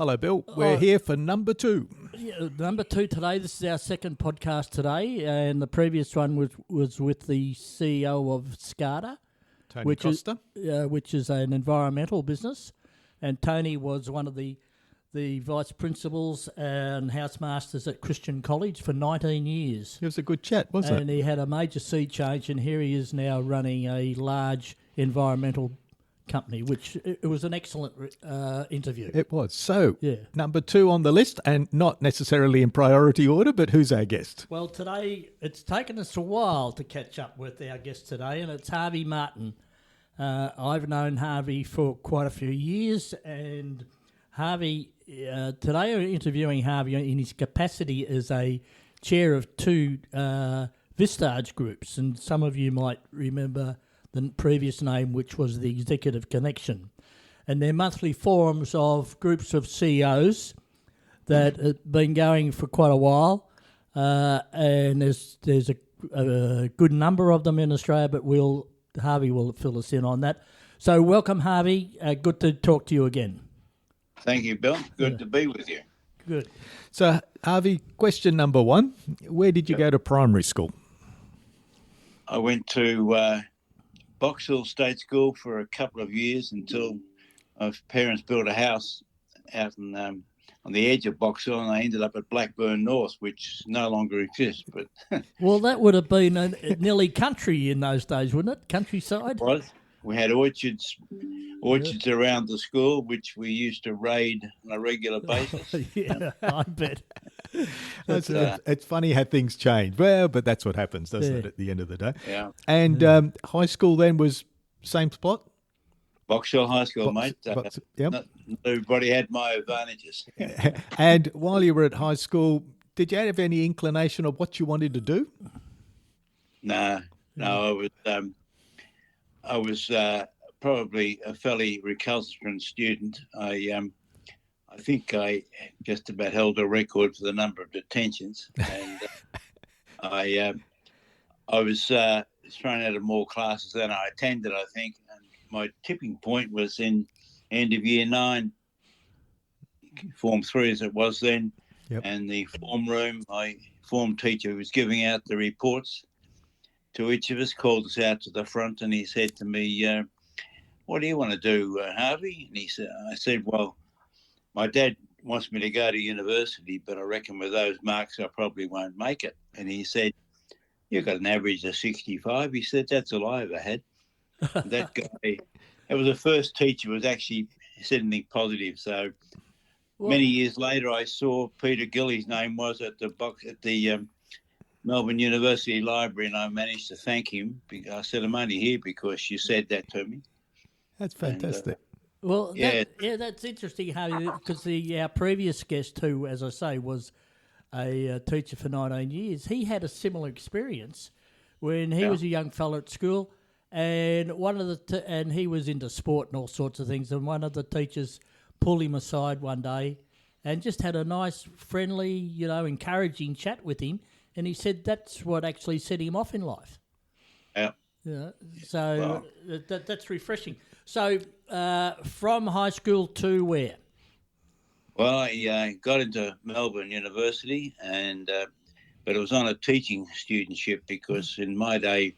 Hello, Bill. We're here for number 2. Yeah, number 2 today. This is our second podcast today, and the previous one was with the CEO of SCADA, Tony Costa. which is an environmental business, and Tony was one of the vice principals and housemasters at Christian College for 19 years. It was a good chat, wasn't And he had a major sea change, and here he is now running a large environmental company, which it was an excellent interview. It was. So, Yeah. number 2 on the list, and not necessarily in priority order, but who's our guest? Well, today it's taken us a while to catch up with our guest today, and it's Harvey Martin. I've known Harvey for quite a few years, and Harvey, today we're interviewing Harvey in his capacity as a chair of 2 Vistage groups, and some of you might remember the previous name, which was the Executive Connection. And they're monthly forums of groups of CEOs that have been going for quite a while, and there's a good number of them in Australia, but Harvey will fill us in on that. So welcome, Harvey. Good to talk to you again. Thank you, Bill. Good to be with you. Good. So, Harvey, question number 1. Where did you go to primary school? I went to Box Hill State School for a couple of years until my parents built a house out on the edge of Box Hill, and I ended up at Blackburn North, which no longer exists. But Well, that would have been nearly country in those days, wouldn't it? Countryside? was. We had orchards around the school, which we used to raid on a regular basis. Yeah, I bet. It's funny how things change. Well, but that's what happens, doesn't it, at the end of the day? Yeah. And high school then was same spot? Box Hill High School, mate. Yep. Not everybody had my advantages. And while you were at high school, did you have any inclination of what you wanted to do? No, I was probably a fairly recalcitrant student. I think I just about held a record for the number of detentions, and I was thrown out of more classes than I attended, I think. And my tipping point was in end of year 9, Form 3 as it was then, and the form room, my form teacher was giving out the reports to each of us, called us out to the front, and he said to me, what do you want to do, Harvey? And I said, well, my dad wants me to go to university, but I reckon with those marks I probably won't make it. And he said, you've got an average of 65. He said, that's all I ever had. That guy, it was the first teacher who was actually said anything positive. So many years later, I saw Peter Gilly's name was at the Melbourne University Library, and I managed to thank him. I said, I'm only here because you said that to me. That's fantastic. That's interesting, Harvey, because our previous guest, who, as I say, was a teacher for 19 years, he had a similar experience when he was a young fellow at school, and and he was into sport and all sorts of things, and one of the teachers pulled him aside one day and just had a nice, friendly, encouraging chat with him. And he said that's what actually set him off in life. Yeah. So that's refreshing. So from high school to where? Well, I got into Melbourne University, but it was on a teaching studentship because in my day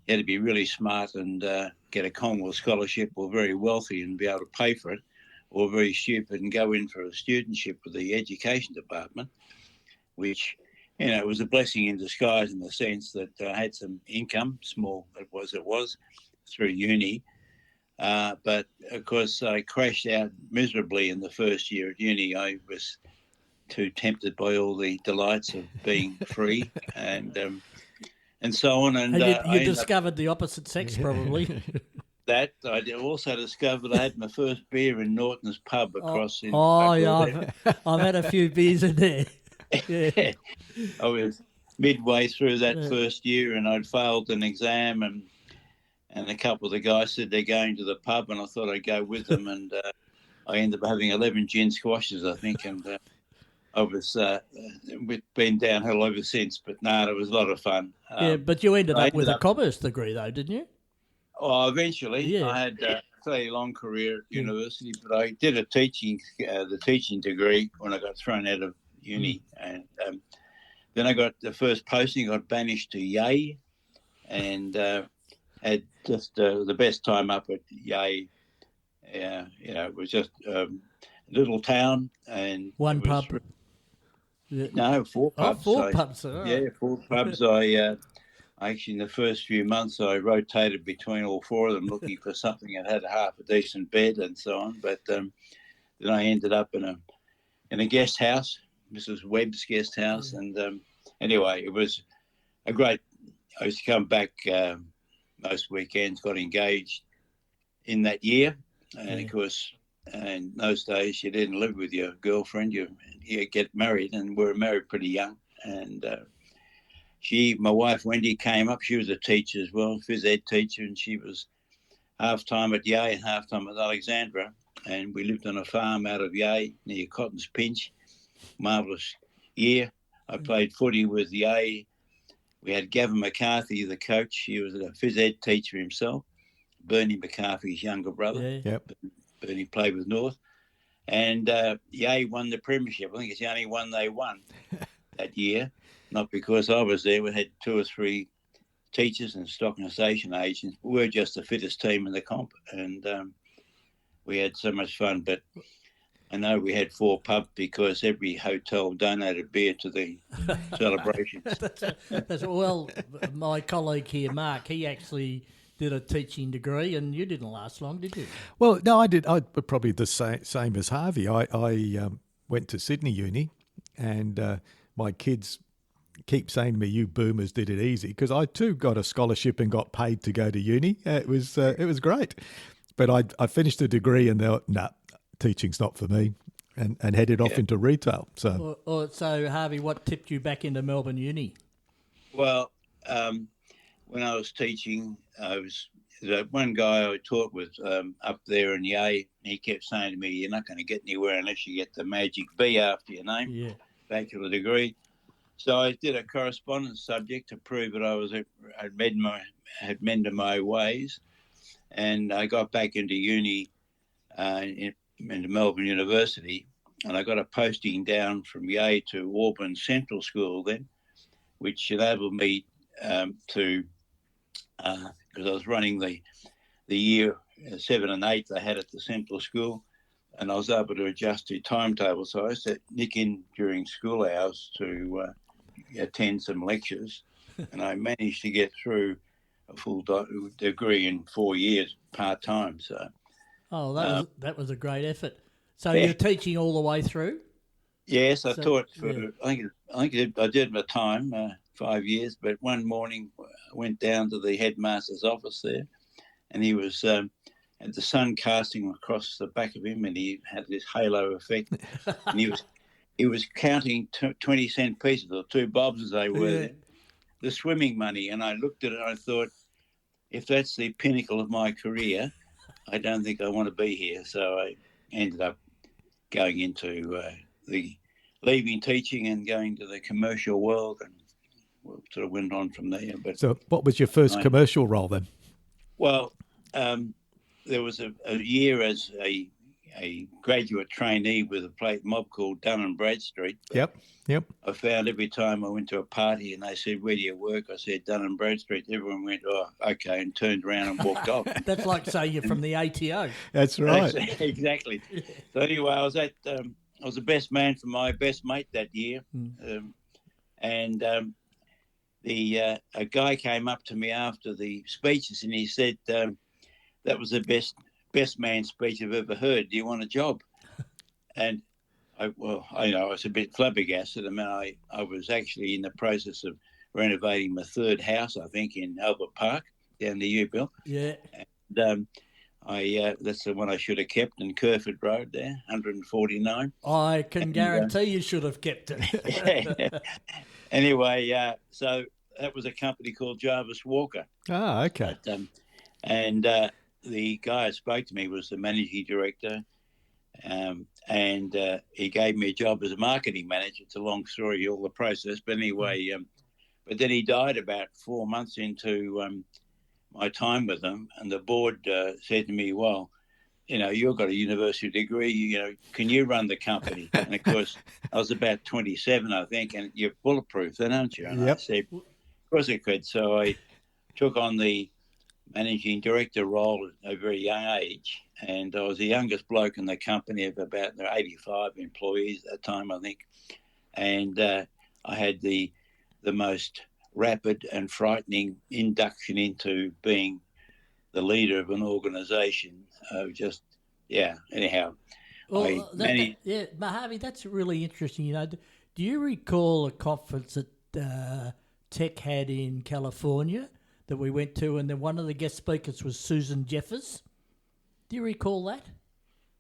you had to be really smart and get a Commonwealth scholarship, or very wealthy and be able to pay for it, or very stupid and go in for a studentship with the education department, which it was a blessing in disguise in the sense that I had some income, small it was, through uni. But, of course, I crashed out miserably in the first year at uni. I was too tempted by all the delights of being free and so on. And you discovered the opposite sex, probably. That I also discovered I had my first beer in Norton's pub across in... I've had a few beers in there. Yeah. I was midway through that first year, and I'd failed an exam, and a couple of the guys said they're going to the pub, and I thought I'd go with them, and I ended up having 11 gin squashes, I think, and I was we've been downhill ever since. But no, it was a lot of fun. But you ended up with a commerce degree, though, didn't you? Oh, eventually, I had fairly long career at university, but I did the teaching degree when I got thrown out of uni, and then I got the first posting. I got banished to Yea, and had just the best time up at Yea. It was just a little town, and one pub. No, 4 pubs. Oh, 4 pubs. All right. Yeah, 4 pubs. I actually, in the first few months, I rotated between all 4 of them, looking for something that had half a decent bed and so on. But then I ended up in a guest house, Mrs. Webb's guest house, and anyway, it was a great. I used to come back most weekends. Got engaged in that year, and of course, in those days, you didn't live with your girlfriend. You get married, and we were married pretty young. And my wife Wendy, came up. She was a teacher as well, phys ed teacher, and she was half-time at Yea and half-time at Alexandra. And we lived on a farm out of Yea near Cotton's Pinch. Marvellous year. I played footy with Yea. We had Gavin McCarthy, the coach. He was a phys ed teacher himself. Bernie McCarthy's younger brother. Yeah. Yep. Bernie played with North. And Yea won the premiership. I think it's the only one they won that year. Not because I was there. We had 2 or 3 teachers and stock and station agents. We were just the fittest team in the comp. And we had so much fun. But I know we had 4 pubs because every hotel donated beer to the celebrations. Well, my colleague here, Mark, he actually did a teaching degree, and you didn't last long, did you? Well, no, I did. I probably the same as Harvey. I went to Sydney Uni, and my kids keep saying to me, "You boomers did it easy," because I too got a scholarship and got paid to go to uni. It was great, but I finished the degree and they're nah, teaching's not for me, and headed off into retail. So, so Harvey, what tipped you back into Melbourne Uni? Well, when I was teaching, the one guy I taught with up there in Yea. He kept saying to me, "You're not going to get anywhere unless you get the magic B after your name." Yeah. Bachelor degree. So I did a correspondence subject to prove that had mended my ways, and I got back into uni into Melbourne University, and I got a posting down from Yea to Auburn Central School then, which enabled me to, because I was running the year 7 and 8 they had at the Central School, and I was able to adjust to timetable. So I used to nick in during school hours to attend some lectures, and I managed to get through a full degree in 4 years part-time. So, that was a great effort. So you're teaching all the way through? Yes, I taught for, I think I did my time, 5 years, but one morning I went down to the headmaster's office there, and he was had the sun casting across the back of him, and he had this halo effect, and he was counting 20-cent pieces, or 2 bobs as they were, the swimming money, and I looked at it and I thought, if that's the pinnacle of my career, I don't think I want to be here. So I ended up going into leaving teaching and going to the commercial world, and sort of went on from there. But so what was your first commercial role then? Well, there was a year as a graduate trainee with a mob called Dun and Bradstreet. Yep. I found every time I went to a party and they said, "Where do you work?" I said, "Dun and Bradstreet." Everyone went, "Oh, okay," and turned around and walked off. That's like saying you're from the ATO. That's right. Exactly. So anyway, I was the best man for my best mate that year, and a guy came up to me after the speeches and he said, "That was the best man speech I've ever heard. Do you want a job?" And I was a bit flabbergasted. I mean, I was actually in the process of renovating my 3rd house, I think, in Albert Park down the Ubill. Yeah. And that's the one I should have kept in Kerford Road there, 149. I can guarantee you should have kept it. Anyway, so that was a company called Jarvis Walker. Ah, okay. But, the guy who spoke to me was the managing director, and he gave me a job as a marketing manager. It's a long story, all the process. But anyway, but then he died about 4 months into my time with them, and the board said to me, "Well, you've got a university degree. Can you run the company?" And of course, I was about 27, I think, and you're bulletproof, then, aren't you? And I said, "Of course I could." So I took on the managing director role at a very young age, and I was the youngest bloke in the company of about 85 employees at the time, I think, and I had the most rapid and frightening induction into being the leader of an organisation. Anyhow. Well, Harvey, that's really interesting. Do you recall a conference that Tech had in California that we went to, and then one of the guest speakers was Susan Jeffers? Do you recall that?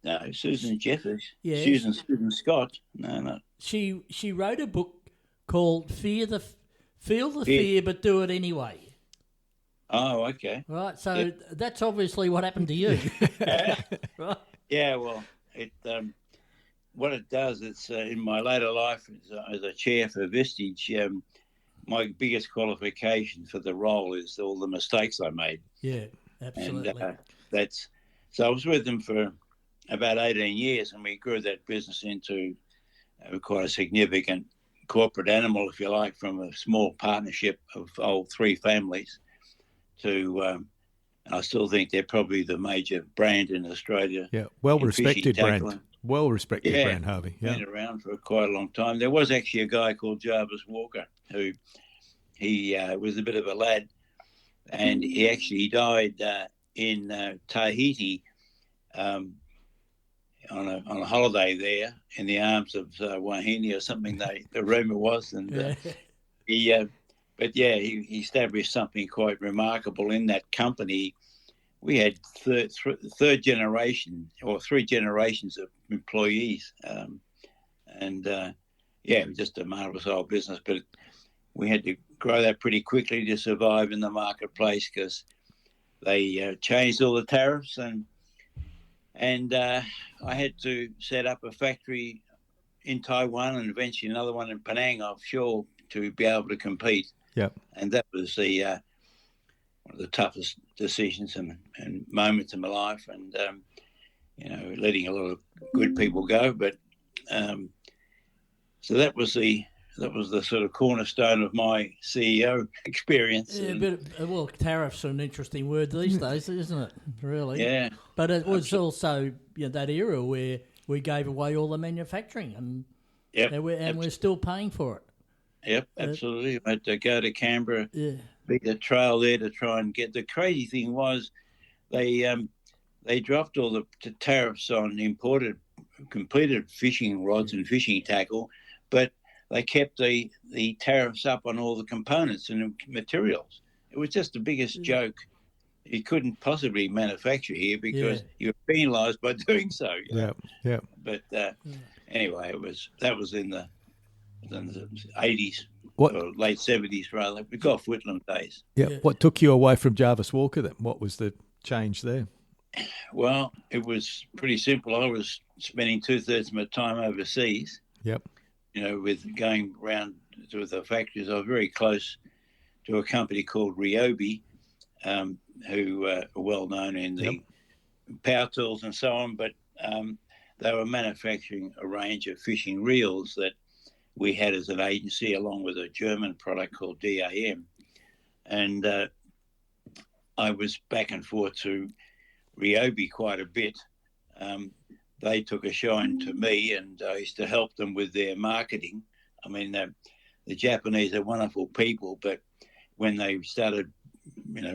No, Susan Jeffers. Yeah. Susan Scott. No. She wrote a book called Feel the Fear, but Do It Anyway. Oh, okay. Right, so that's obviously what happened to you. Right. Yeah, well, what it does, it's in my later life as a chair for Vistage, my biggest qualification for the role is all the mistakes I made. Yeah, absolutely. And so I was with them for about 18 years, and we grew that business into quite a significant corporate animal, if you like, from a small partnership of three families to, I still think they're probably the major brand in Australia. Yeah, well-respected brand. Well-respected brand, Harvey. Yeah, been around for quite a long time. There was actually a guy called Jarvis Walker who he was a bit of a lad, and he died in Tahiti on a holiday there in the arms of Wahine or something. The rumor was, and he established something quite remarkable in that company. We had third generation or three generations of employees, just a marvelous old business. But we had to grow that pretty quickly to survive in the marketplace because they changed all the tariffs, and I had to set up a factory in Taiwan and eventually another one in Penang offshore to be able to compete. Yep. And that was one of the toughest decisions and moments in my life, and letting a lot of good people go. But so that was the sort of cornerstone of my CEO experience. Yeah, tariffs are an interesting word these days, isn't it? Really. Yeah. But it was also that era where we gave away all the manufacturing, and we're still paying for it. Yep, absolutely. I had to go to Canberra, be the trail there to try and get. The crazy thing was, they dropped all the tariffs on completed fishing rods and fishing tackle, but they kept the tariffs up on all the components and materials. It was just the biggest joke. You couldn't possibly manufacture here because you're penalised by doing so. Yeah. But anyway, that was in the 80s or late 70s rather, the Gough Whitlam days. Yeah. What took you away from Jarvis Walker then? What was the change there? Well, it was pretty simple. I was spending 2/3 of my time overseas. Yep. With going around to the factories. I was very close to a company called Ryobi, who are well known in the power tools and so on, but they were manufacturing a range of fishing reels that we had as an agency, along with a German product called DAM. And I was back and forth to Ryobi quite a bit. They took a shine to me, and I used to help them with their marketing. I mean, the Japanese are wonderful people, but when they started,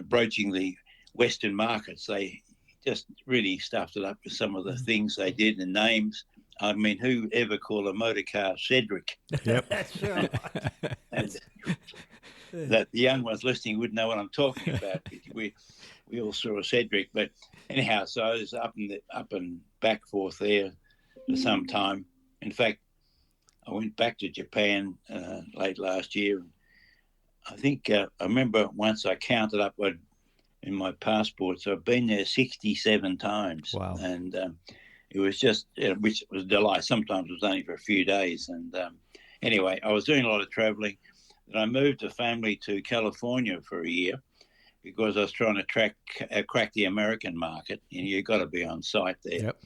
broaching the Western markets, they just really stuffed it up with some of the things they did and names. I mean, who ever called a motor car Cedric? Yep. That's right. And that the young ones listening would know what I'm talking about. We all saw a Cedric, but anyhow, so I was up and back forth there for some time. In fact, I went back to Japan late last year. I think I remember once I counted up in my passport, so I've been there 67 times. Wow. And it was just, which was a delight. Sometimes it was only for a few days. And anyway, I was doing a lot of traveling. Then I moved the family to California for a year because I was trying to crack the American market. You know, you've got to be on site there. Yep.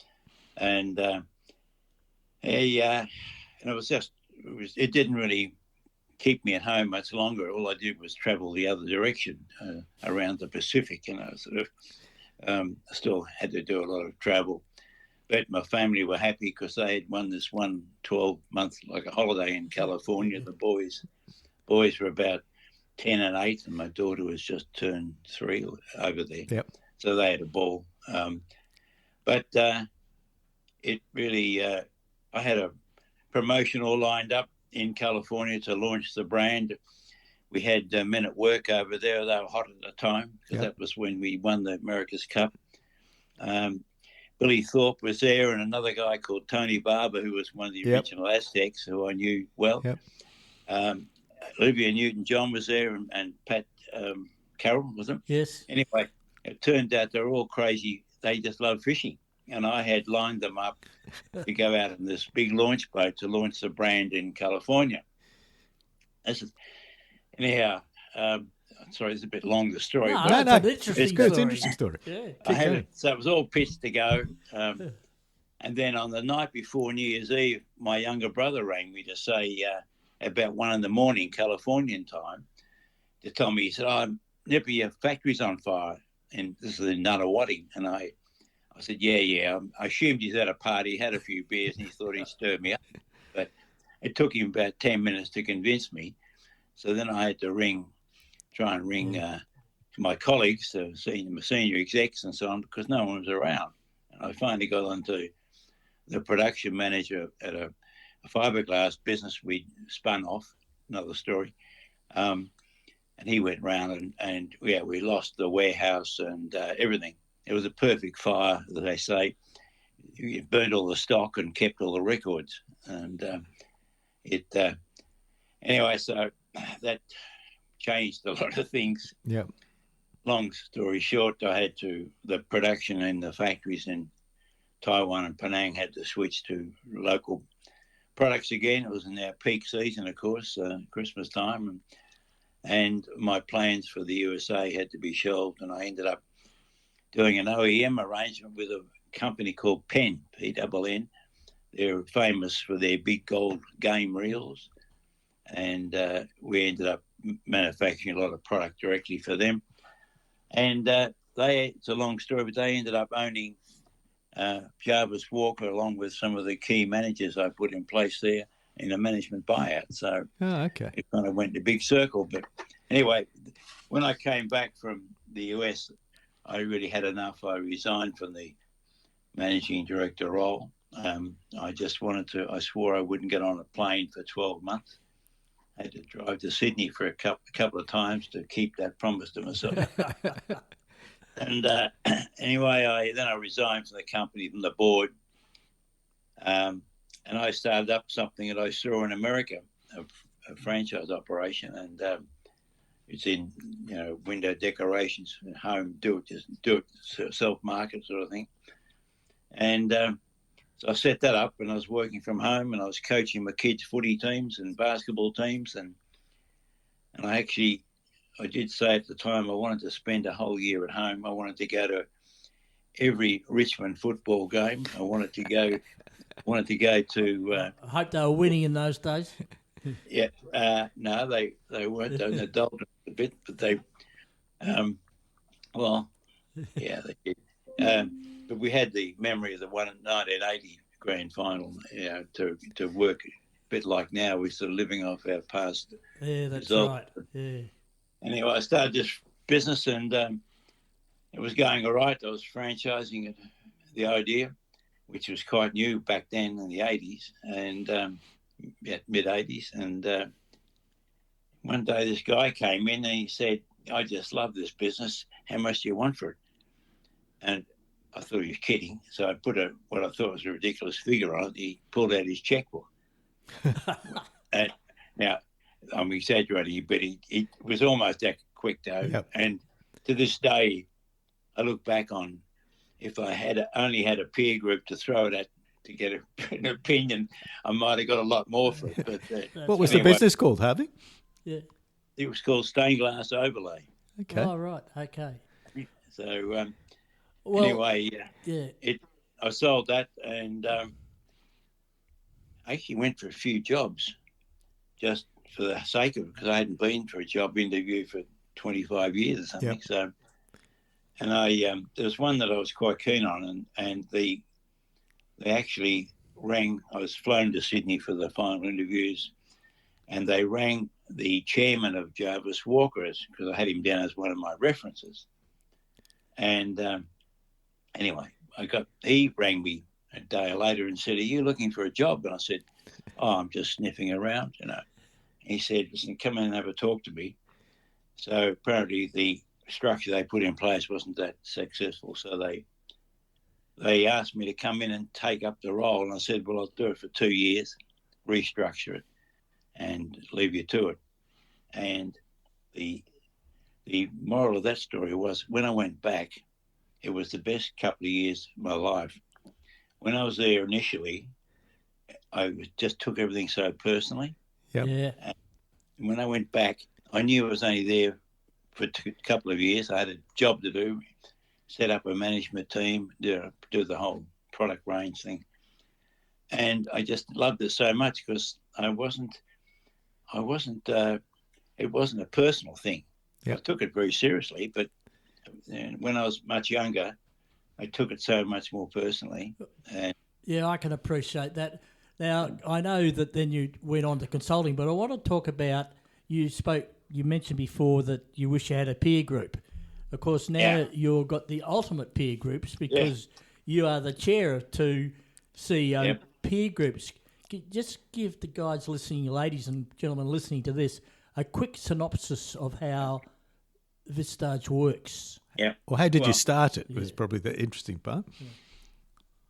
And and it didn't really keep me at home much longer. All I did was travel the other direction around the Pacific, and I sort of still had to do a lot of travel. But my family were happy because they had won this 12-month like a holiday in California. The boys were about 10 and 8, and my daughter was just turned 3 over there. Yep. So they had a ball. But it really, I had a promotion all lined up in California to launch the brand. We had Men at Work over there. They were hot at the time because that was when we won the America's Cup. Billy Thorpe was there, and another guy called Tony Barber, who was one of the original Aztecs, who I knew well. Yep. Olivia Newton-John was there, and Pat Carroll, was it? Yes. Anyway, it turned out they're all crazy. They just love fishing. And I had lined them up to go out in this big launch boat to launch the brand in California. Anyhow, sorry, it's a bit long, the story. No, but it's an interesting it's good. story. It's an interesting story. Yeah. So it was all pitched to go. And then on the night before New Year's Eve, my younger brother rang me to say about 1 a.m. Californian time to tell me, he said, Nippy, your factory's on fire. And this is in Nunawading. And I said, yeah. I assumed he's at a party, had a few beers, and he thought he'd stir me up. But it took him about 10 minutes to convince me. So then I had to try and ring to my colleagues, the senior execs and so on, because no one was around. And I finally got onto the production manager at a fiberglass business we'd spun off, another story. And he went round and we lost the warehouse and everything. It was a perfect fire, as they say. It burned all the stock and kept all the records. And anyway, so that changed a lot of things. Yeah. Long story short, the production in the factories in Taiwan and Penang had to switch to local products again. It was in our peak season, of course, Christmas time. And my plans for the USA had to be shelved, and I ended up doing an OEM arrangement with a company called Penn, P-double-N. They're famous for their big gold game reels. And we ended up manufacturing a lot of product directly for them. And it's a long story, but they ended up owning Jarvis Walker along with some of the key managers I put in place there in a management buyout. So it kind of went in a big circle. But anyway, when I came back from the US, I really had enough. I resigned from the managing director role. I just I swore I wouldn't get on a plane for 12 months. I had to drive to Sydney for a couple of times to keep that promise to myself. And anyway, I resigned from the company, from the board. And I started up something that I saw in America, a franchise operation. And it's in, window decorations, home, do it self-market sort of thing. And so I set that up, and I was working from home, and I was coaching my kids' footy teams and basketball teams. And I did say at the time I wanted to spend a whole year at home. I wanted to go to every Richmond football game. I wanted to go to... I hope they were winning in those days. Yeah, no, they weren't. They were adult a bit, but they, they did. But we had the memory of the one in 1980 grand final, to work a bit like now. We're sort of living off our past. Yeah, that's results. right. Yeah. Anyway, I started this business, and it was going all right. I was franchising the idea, which was quite new back then in the 80s and mid 80s. And one day this guy came in and he said, "I just love this business. How much do you want for it?" And I thought he was kidding. So I put what I thought was a ridiculous figure on it. He pulled out his checkbook. And now, I'm exaggerating, but it was almost that quick, though. Yep. And to this day, I look back on, if I had only had a peer group to throw it at to get an opinion, I might have got a lot more for it. But what was the business called, Harvey? Yeah. It was called Stained Glass Overlay. Okay. Oh, right. Okay. So Well, anyway, yeah. I sold that, and I actually went for a few jobs just for the sake of it, because I hadn't been for a job interview for 25 years or something. Yep. So, and there was one that I was quite keen on, and they actually rang. I was flown to Sydney for the final interviews, and they rang the chairman of Jarvis Walker, because I had him down as one of my references. And anyway, he rang me a day later and said, "Are you looking for a job?" And I said, "Oh, I'm just sniffing around, you know." He said, "Listen, come in and have a talk to me." So apparently the structure they put in place wasn't that successful. So they asked me to come in and take up the role. And I said, "Well, I'll do it for 2 years, restructure it, and leave you to it." And the moral of that story was, when I went back, it was the best couple of years of my life. When I was there initially, I just took everything so personally. Yep. Yeah. And when I went back, I knew I was only there for a couple of years. I had a job to do, set up a management team, do the whole product range thing. And I just loved it so much because it wasn't a personal thing. Yep. I took it very seriously, but when I was much younger, I took it so much more personally. And Yeah, I can appreciate that. Now, I know that then you went on to consulting, but I want to talk about, you mentioned before that you wish you had a peer group. Of course, now you've got the ultimate peer groups because you are the chair of 2 CEO peer groups. Just give the guys listening, ladies and gentlemen listening to this, a quick synopsis of how Vistage works. yeah. Well, how did you start it? Was probably the interesting part.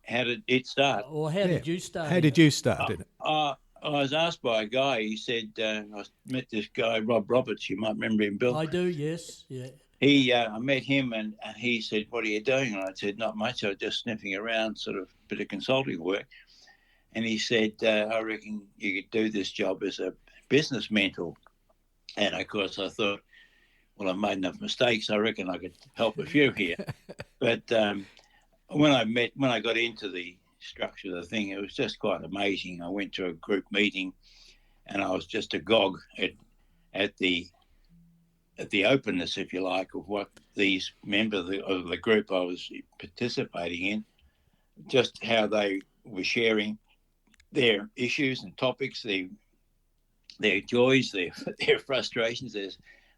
How did it start? Or how did you start? How did you start it? I was asked by a guy. He said, I met this guy, Rob Roberts. You might remember him, Bill. I do, yes. Yeah. I met him, and he said, "What are you doing?" And I said, "Not much. I was just sniffing around, sort of a bit of consulting work." And he said, "I reckon you could do this job as a business mentor." And of course, I thought, well, I've made enough mistakes. I reckon I could help a few here. But when I got into the structure of the thing, it was just quite amazing. I went to a group meeting, and I was just agog at the openness, if you like, of what these members of the group I was participating in, just how they were sharing their issues and topics, their joys, their frustrations,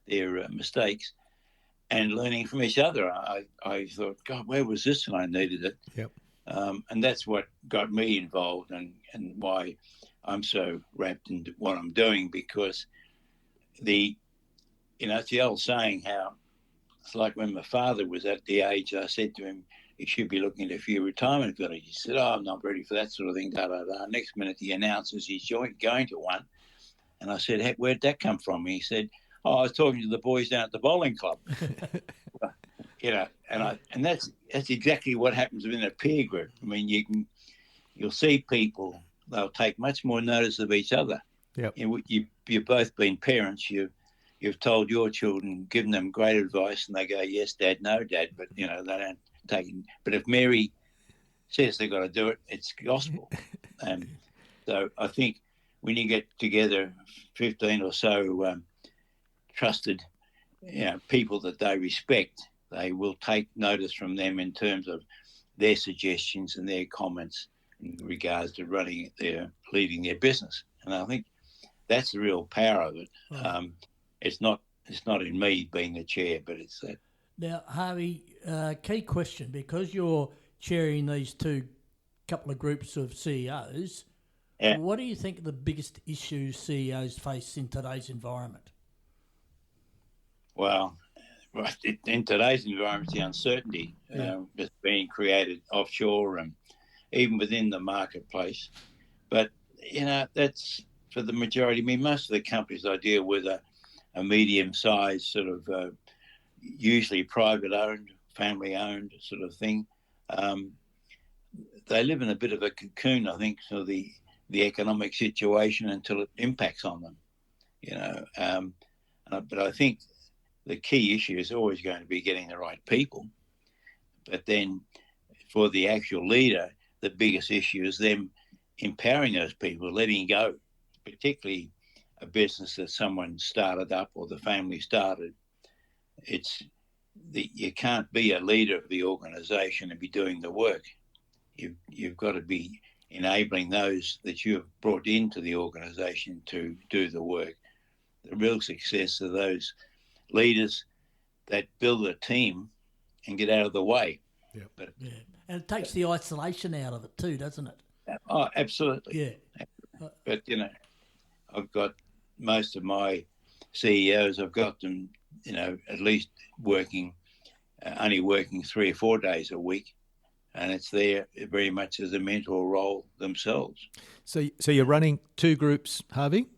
their mistakes, and learning from each other. I thought, God, where was this when I needed it? Yep. And that's what got me involved, and why I'm so wrapped into what I'm doing, because it's the old saying, how it's like when my father was at the age, I said to him, "You should be looking at a few retirement villages." He said, "Oh, I'm not ready for that sort of thing, da, da, da." Next minute he announces he's going to one. And I said, "Hey, where'd that come from?" He said, "Oh, I was talking to the boys down at the bowling club." And that's exactly what happens within a peer group. I mean, you'll see people, they'll take much more notice of each other. Yep. You've both been parents. You've told your children, given them great advice, and they go, "Yes, Dad," "No, Dad," but they don't take it. But if Mary says they've got to do it, it's gospel. So I think when you get together 15 or so trusted people that they respect, they will take notice from them in terms of their suggestions and their comments in regards to leading their business. And I think that's the real power of it. Right. It's not in me being the chair, but it's that. Now, Harvey, key question, because you're chairing these couple of groups of CEOs, what do you think are the biggest issues CEOs face in today's environment? Well, in today's environment, the uncertainty that's being created offshore and even within the marketplace. But, that's for the majority. I mean, most of the companies I deal with are a medium-sized sort of usually private-owned, family-owned sort of thing. They live in a bit of a cocoon, I think, for the economic situation until it impacts on them, But I think the key issue is always going to be getting the right people. But then for the actual leader, the biggest issue is them empowering those people, letting go, particularly a business that someone started up or the family started. You can't be a leader of the organisation and be doing the work. You've got to be enabling those that you have brought into the organisation to do the work. The real success of those leaders that build a team and get out of the way. Yep. But, and it takes the isolation out of it too, doesn't it? Oh, absolutely. Yeah. But, I've got most of my CEOs, I've got them, at least only working 3 or 4 days a week. And it's there very much as a mentor role themselves. So you're running 2 groups, Harvey?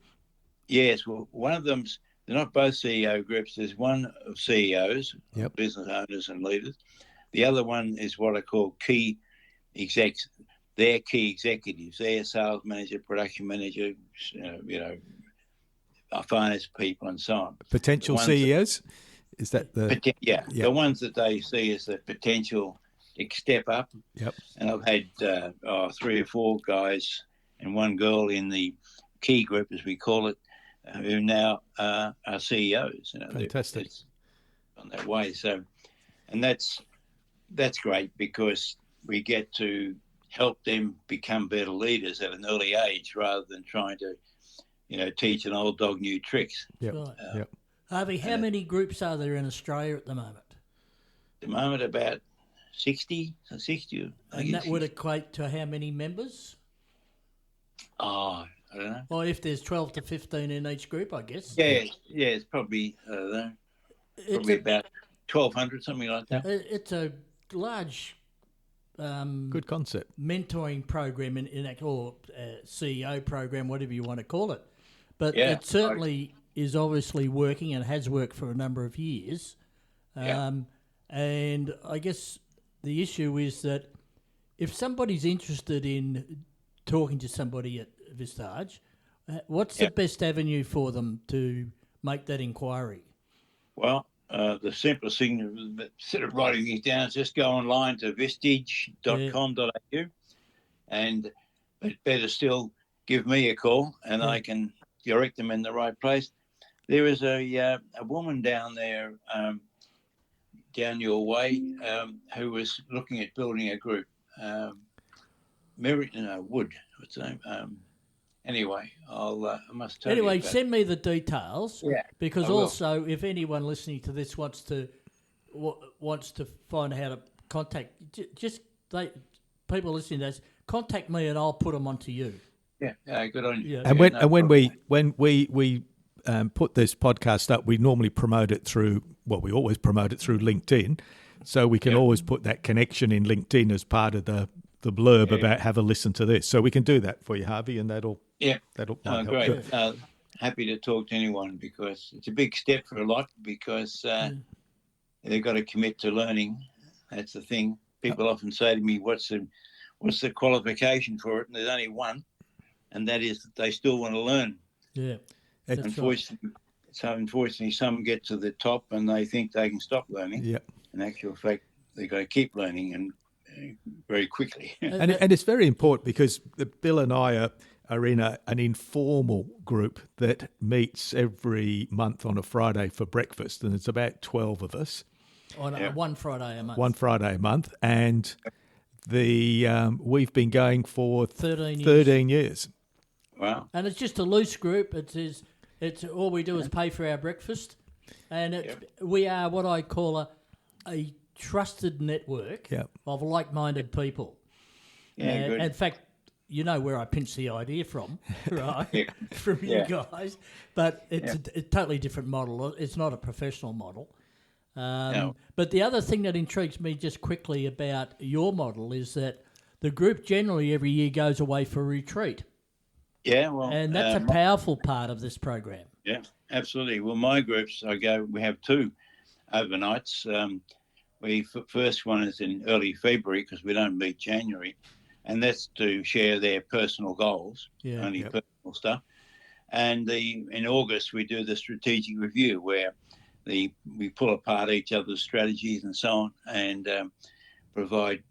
Yes. Well, one of them's, they're not both CEO groups. There's one of CEOs, Yep. business owners and leaders. The other one is what I call key execs. They're key executives. They're sales manager, production manager, finance people and so on. Potential CEOs? Is that the... Yeah. The ones that they see as the potential to step up. Yep. And I've had 3 or 4 guys and 1 girl in the key group, as we call it, who now are CEOs. Fantastic. It's on that way. So, and that's great because we get to help them become better leaders at an early age rather than trying to, teach an old dog new tricks. Yep. Right. Yep. Harvey, how many groups are there in Australia at the moment? At the moment, about 60. So 60. And that would equate to how many members? I don't know. Well, if there's 12 to 15 in each group, I guess. Yeah, it's probably about 1,200, something like that. It's a large good concept. mentoring program or CEO program, whatever you want to call it. But Yeah, it certainly is obviously working and has worked for a number of years. And I guess the issue is that if somebody's interested in talking to somebody at Vistage, what's the best avenue for them to make that inquiry? Well, the simplest thing, instead of writing these down, is just go online to vistage.com.au and better still, give me a call and I can direct them in the right place. There is a woman down there, down your way, who was looking at building a group. Wood, what's her name? Anyway, I must tell you. Anyway, send me the details. Yeah, because I will. also, if anyone listening to this wants to find out how to contact, people listening to this, contact me and I'll put them onto you. Yeah, good on you. Yeah. And when we put this podcast up, we normally promote it through. Well, we always promote it through LinkedIn, so we can always put that connection in LinkedIn as part of the blurb about have a listen to this. So we can do that for you, Harvey, and that'll help. Great. Happy to talk to anyone because it's a big step for a lot because they've got to commit to learning. That's the thing. People often say to me, "What's the qualification for it?" And there's only one, and that is that they still want to learn. Yeah. Unfortunately, some get to the top and they think they can stop learning. Yeah. In actual fact, they've got to keep learning and very quickly. And it's very important because Bill and I are in an informal group that meets every month on a Friday for breakfast, and it's about 12 of us. On one Friday a month. One Friday a month, and we've been going for 13 years. Wow. And it's just a loose group. It's all we do is pay for our breakfast, and we are what I call a trusted network of like-minded people. Yeah, good. In fact, you know where I pinched the idea from, right? From you guys. But it's a totally different model. It's not a professional model. No. But the other thing that intrigues me just quickly about your model is that the group generally every year goes away for a retreat. Yeah, well, and that's a powerful part of this program. Yeah, absolutely. Well, my groups, we have 2 overnights. First one is in early February because we don't meet January, and that's to share their personal goals, personal stuff. And in August we do the strategic review where we pull apart each other's strategies and so on, and provide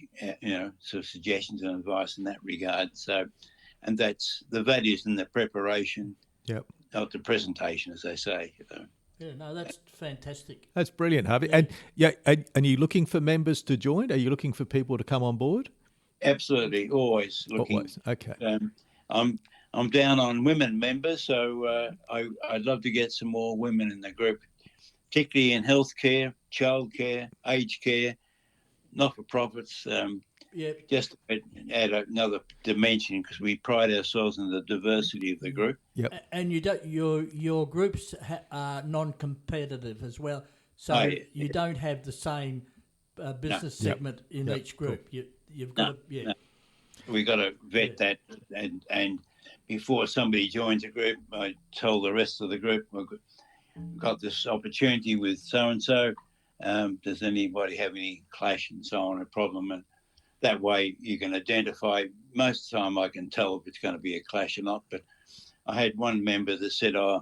sort of suggestions and advice in that regard. So, and that's the values in the preparation, not the presentation, as they say. Yeah, no, that's fantastic. That's brilliant, Harvey. And and are you looking for members to join? Are you looking for people to come on board? Absolutely, always looking. Always. Okay. I'm down on women members, so I'd love to get some more women in the group, particularly in healthcare, childcare, aged care, not-for-profits. Just to add another dimension, because we pride ourselves in the diversity of the group. Yep. And your groups are non-competitive as well, so you don't have the same business segment in each group. Cool. You've got We've got to vet that, and before somebody joins a group, I tell the rest of the group, we've got this opportunity with so-and-so. Does anybody have any clash and so on, a problem? And that way you can identify. Most of the time I can tell if it's going to be a clash or not. But I had one member that said, I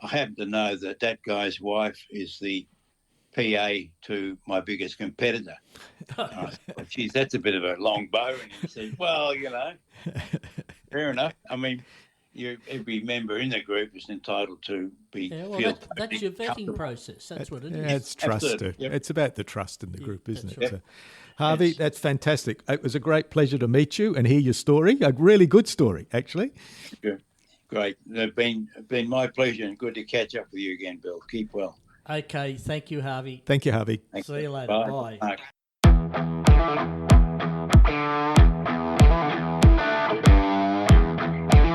happen to know that guy's wife is the PA to my biggest competitor. I said, geez, that's a bit of a long bow. And he said, well, fair enough. I mean, every member in the group is entitled to feel that's your vetting process. That's what it is. Yeah, it's trust. Yep. It's about the trust in the group, isn't it? Yep. So, Harvey, that's fantastic. It was a great pleasure to meet you and hear your story. A really good story, actually. Good. Great. It's been my pleasure, and good to catch up with you again, Bill. Keep well. Okay. Thank you, Harvey. Thank you, Harvey. See you later. Bye. Bye.